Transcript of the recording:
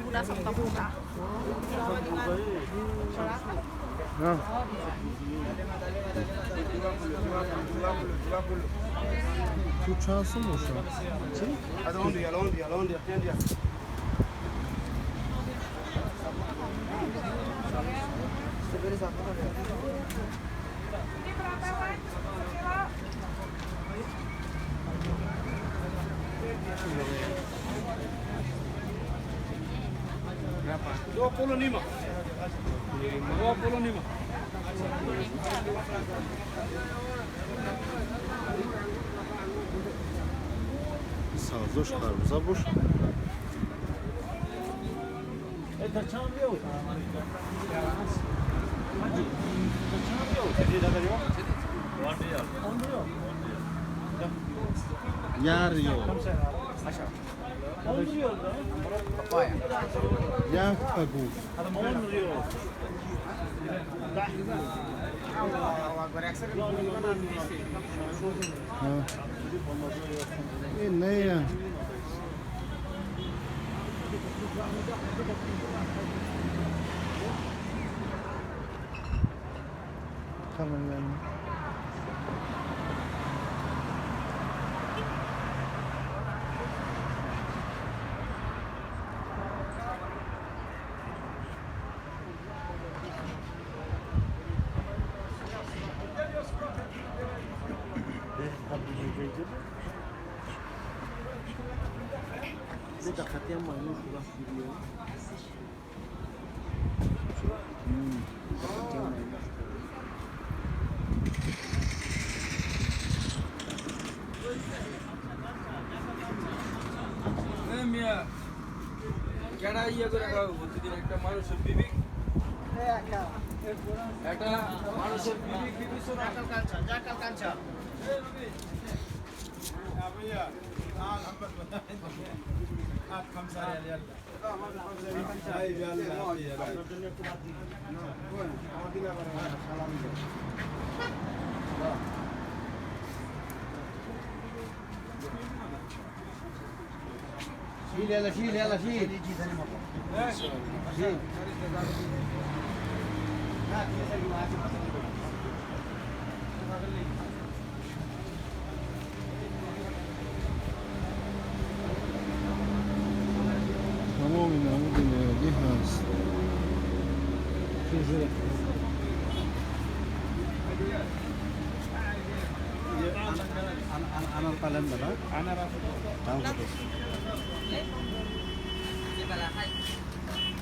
budak sampai budak. Ha. Su çalsın mı şu an? Hadi on diyor. Berapa? 25. 25. Sağız karpuza boş. Yar yok. Ya kabu. Ha. Ne ya? Tamam yani. কেডা ইয়ে করে খাবো প্রতিদিন একটা মানুষের বিবিক একটা মানুষের বিবিক বিবেচনা জাকাল কাঞ্চা আবিয়া আপ 5 রিয়াল আমাদের 5 রিয়াল কাঞ্চা এই রিয়াল আপনার জন্য একটু বাদ দিন আমার দিনা করে সালাম দিন شيل يلا شيل شيل تمام عندنا جهاز. انا القلم ده انا رافضه